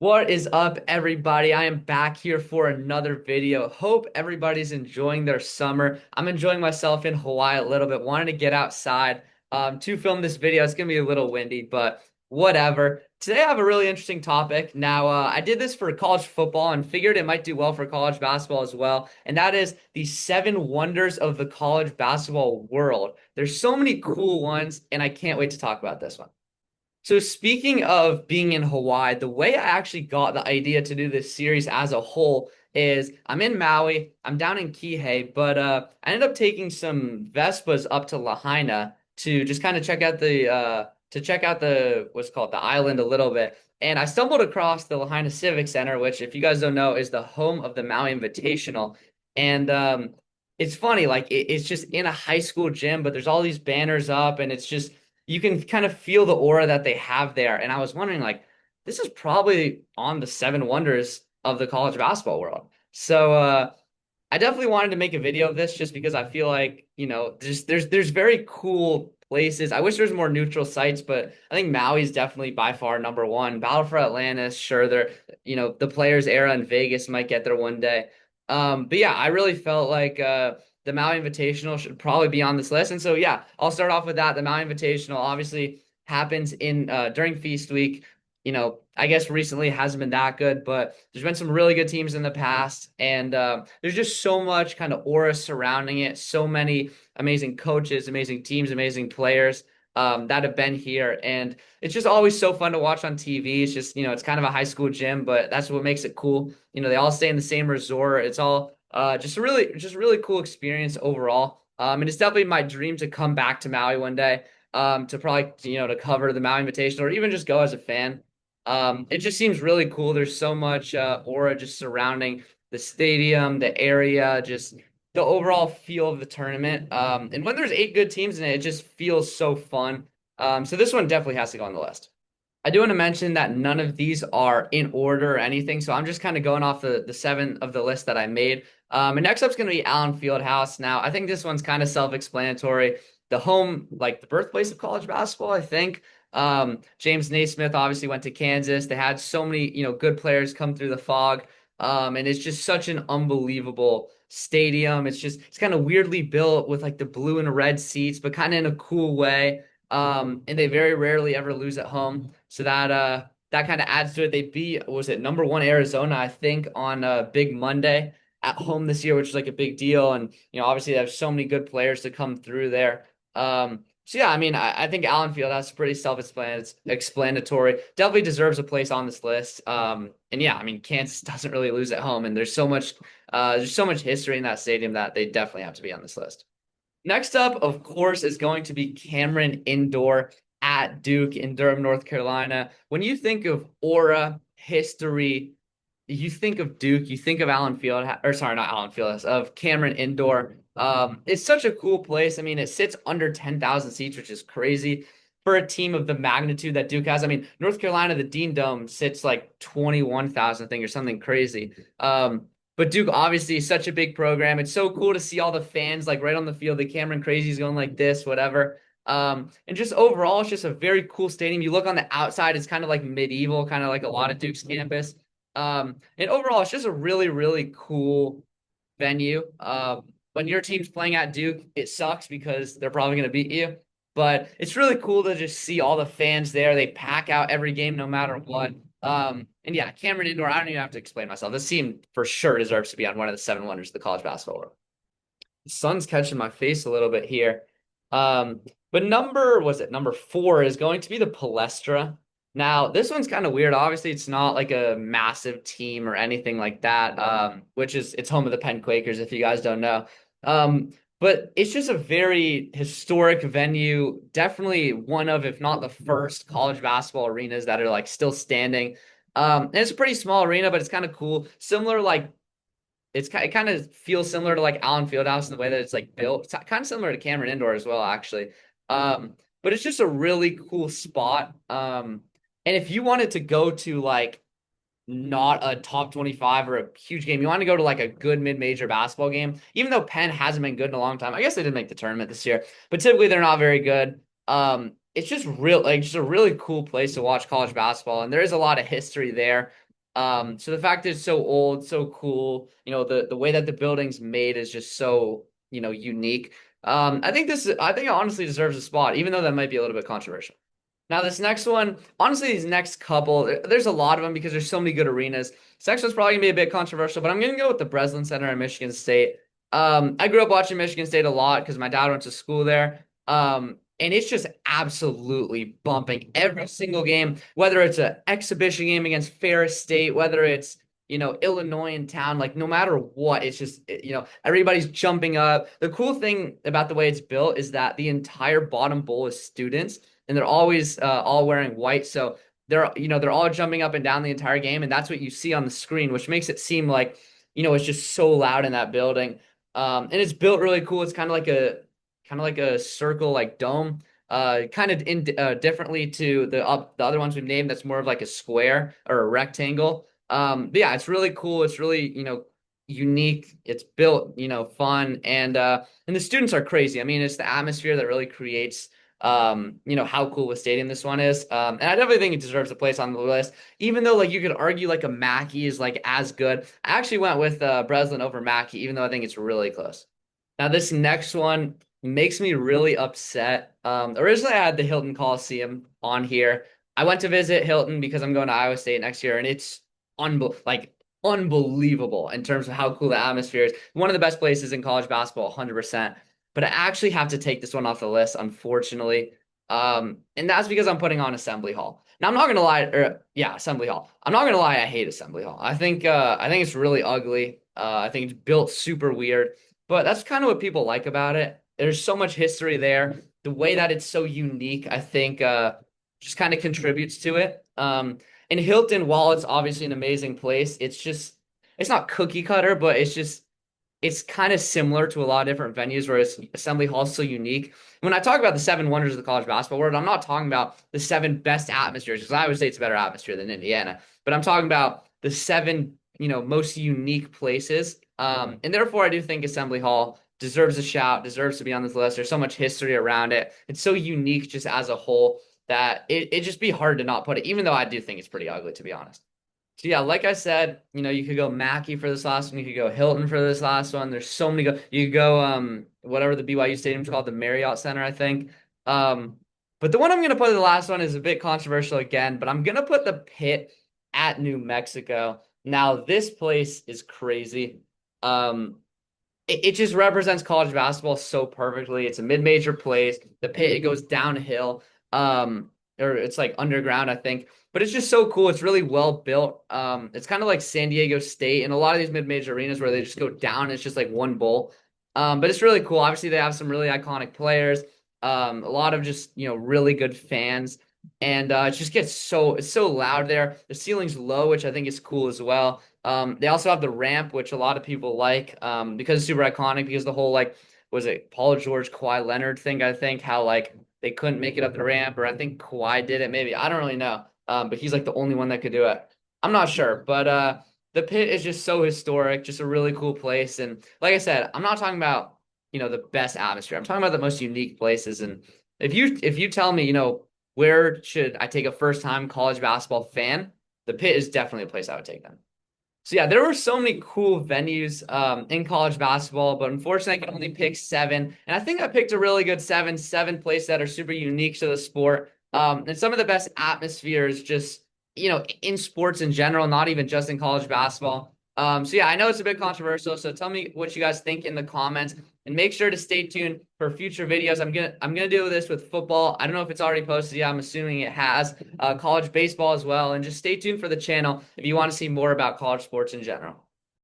What is up, everybody? I am back here for another video. Hope everybody's enjoying their summer. I'm enjoying myself in Hawaii a little bit. Wanted to get outside to film this video. It's gonna be a little windy, but whatever. Today I have a really interesting topic. Now, I did this for college football and figured it might do well for college basketball as well, and that is the seven wonders of the college basketball world. There's so many cool ones, and I can't wait to talk about this one. So speaking of being in Hawaii, the way I actually got the idea to do this series as a whole is I'm in Maui, I'm down in Kihei, but I ended up taking some Vespas up to Lahaina to just kind of check out the what's it called the island a little bit. And I stumbled across the Lahaina Civic Center, which if you guys don't know is the home of the Maui Invitational. And it's funny, like it's just in a high school gym, but there's all these banners up and it's just you can kind of feel the aura that they have there. And I was wondering, like, this is probably on the seven wonders of the college basketball world. So I definitely wanted to make a video of this just because I feel like, there's very cool places. I wish there was more neutral sites, but I think Maui is definitely by far number one. Battle for Atlantis, sure, the players era in Vegas might get there one day. But yeah, I really felt like the Maui Invitational should probably be on this list. And so yeah, I'll start off with that. The Maui Invitational obviously happens in during Feast Week. I guess recently it hasn't been that good, but there's been some really good teams in the past, and there's just so much kind of aura surrounding it. So many amazing coaches, amazing teams, amazing players that have been here, and it's just always so fun to watch on TV. It's just it's kind of a high school gym, but that's what makes it cool. They all stay in the same resort. It's all just a really cool experience overall. And it's definitely my dream to come back to Maui one day. To probably to cover the Maui Invitational or even just go as a fan. It just seems really cool. There's so much aura just surrounding the stadium, the area, just the overall feel of the tournament. And when there's eight good teams in it, it just feels so fun. So this one definitely has to go on the list. I do want to mention that none of these are in order or anything, so I'm just kind of going off the seven of the list that I made. And next up is going to be Allen Fieldhouse. Now, I think this one's kind of self-explanatory. The home, like the birthplace of college basketball, I think. James Naismith obviously went to Kansas. They had so many, good players come through the fog. And it's just such an unbelievable stadium. It's kind of weirdly built with like the blue and red seats, but kind of in a cool way. And they very rarely ever lose at home. So that kind of adds to it. They beat, what was it, number one Arizona, I think, on Big Monday at home this year, which is like a big deal. And obviously they have so many good players to come through there. So yeah, I mean, I think Allen Field that's pretty self-explanatory. Definitely deserves a place on this list. And yeah, I mean, Kansas doesn't really lose at home, and there's so much history in that stadium that they definitely have to be on this list. Next up, of course, is going to be Cameron Indoor at Duke in Durham, North Carolina. When you think of aura, history, you think of Duke, you think of Allen Field, or sorry, not Allen Field, of Cameron Indoor. It's such a cool place. I mean, it sits under 10,000 seats, which is crazy for a team of the magnitude that Duke has. I mean, North Carolina, the Dean Dome sits like 21,000 thing or something crazy. But Duke obviously is such a big program. It's so cool to see all the fans like right on the field. The Cameron Crazies going like this, whatever. And just overall, it's just a very cool stadium. You look on the outside, it's kind of like medieval, kind of like a lot of Duke's campus. And overall, it's just a really, really cool venue. When your team's playing at Duke, it sucks because they're probably going to beat you. But it's really cool to just see all the fans there. They pack out every game no matter what. And yeah, Cameron Indoor, I don't even have to explain myself. This team for sure deserves to be on one of the seven wonders of the college basketball world. The sun's catching my face a little bit here. But number four is going to be the Palestra. Now, this one's kind of weird. Obviously, it's not like a massive team or anything like that, it's home of the Penn Quakers, if you guys don't know. But it's just a very historic venue. Definitely one of, if not the first, college basketball arenas that are like still standing. And it's a pretty small arena, but it's kind of cool. Similar, like it kind of feels similar to like Allen Fieldhouse in the way that it's like built. It's kind of similar to Cameron Indoor as well, actually. But it's just a really cool spot. And if you wanted to go to like not a top 25 or a huge game, you want to go to like a good mid-major basketball game, even though Penn hasn't been good in a long time. I guess they did make the tournament this year, but typically they're not very good. It's just just a really cool place to watch college basketball, and there is a lot of history there. So the fact that it's so old, so cool, the way that the building's made is just so, unique. I think it honestly deserves a spot, even though that might be a little bit controversial. Now, this next one, honestly, these next couple, there's a lot of them because there's so many good arenas. This next one's probably gonna be a bit controversial, but I'm gonna go with the Breslin Center in Michigan State. I grew up watching Michigan State a lot because my dad went to school there. And it's just absolutely bumping every single game, whether it's an exhibition game against Ferris State, whether it's Illinois in town, like no matter what, it's just everybody's jumping up. The cool thing about the way it's built is that the entire bottom bowl is students and they're always all wearing white. So they're all jumping up and down the entire game, and that's what you see on the screen, which makes it seem like it's just so loud in that building. And it's built really cool. It's kind of like a circle, like dome. Kind of in differently to the other ones we've named. That's more of like a square or a rectangle. But yeah, it's really cool. It's really unique. It's built fun, and the students are crazy. I mean, it's the atmosphere that really creates how cool a stadium this one is. And I definitely think it deserves a place on the list, even though like you could argue like a Mackey is like as good. I actually went with Breslin over Mackey, even though I think it's really close. Now this next one makes me really upset. Originally I had the Hilton Coliseum on here. I went to visit Hilton because I'm going to Iowa State next year, and it's unbelievable in terms of how cool the atmosphere is. One of the best places in college basketball, 100%. But I actually have to take this one off the list, unfortunately. And that's because I'm putting on Assembly Hall. Now I'm not gonna lie, or yeah, Assembly Hall. I'm not gonna lie, I hate Assembly Hall. I think it's really ugly. I think it's built super weird, but that's kind of what people like about it. There's so much history there. The way that it's so unique, I think, just kind of contributes to it. And Hilton, while it's obviously an amazing place, it's not cookie cutter, but it's kind of similar to a lot of different venues where Assembly Hall is so unique. When I talk about the seven wonders of the college basketball world, I'm not talking about the seven best atmospheres because Iowa State's a better atmosphere than Indiana, but I'm talking about the seven, most unique places. And therefore, I do think Assembly Hall deserves a shout, deserves to be on this list. There's so much history around it. It's so unique just as a whole that it'd just be hard to not put it, even though I do think it's pretty ugly, to be honest. So yeah, like I said, you could go Mackey for this last one. You could go Hilton for this last one. There's so many you could go whatever the BYU stadium's called, the Marriott Center, I think. Um, but the one I'm gonna put the last one is a bit controversial again, but I'm gonna put the Pit at New Mexico. Now this place is crazy. Um, it just represents college basketball so perfectly. It's a mid-major place. The Pit, it goes downhill. Or it's like underground, I think. But it's just so cool. It's really well built. It's kind of like San Diego State and a lot of these mid-major arenas where they just go down. And it's just like one bowl. But it's really cool. Obviously, they have some really iconic players. A lot of just really good fans, and it just gets it's so loud there. The ceiling's low, which I think is cool as well. They also have the ramp, which a lot of people like because it's super iconic. Because the whole like was it Paul George, Kawhi Leonard thing? I think how like they couldn't make it up the ramp, or I think Kawhi did it. Maybe I don't really know. But he's like the only one that could do it. I'm not sure, but the Pit is just so historic, just a really cool place. And like I said, I'm not talking about the best atmosphere. I'm talking about the most unique places. And if you tell me where should I take a first time college basketball fan, the Pit is definitely a place I would take them. So yeah, there were so many cool venues in college basketball, but unfortunately, I could only pick seven. And I think I picked a really good seven places that are super unique to the sport. And some of the best atmospheres just, in sports in general, not even just in college basketball. So yeah, I know it's a bit controversial. So tell me what you guys think in the comments, and make sure to stay tuned for future videos. I'm gonna do this with football. I don't know if it's already posted yet. I'm assuming it has. College baseball as well, and just stay tuned for the channel if you want to see more about college sports in general.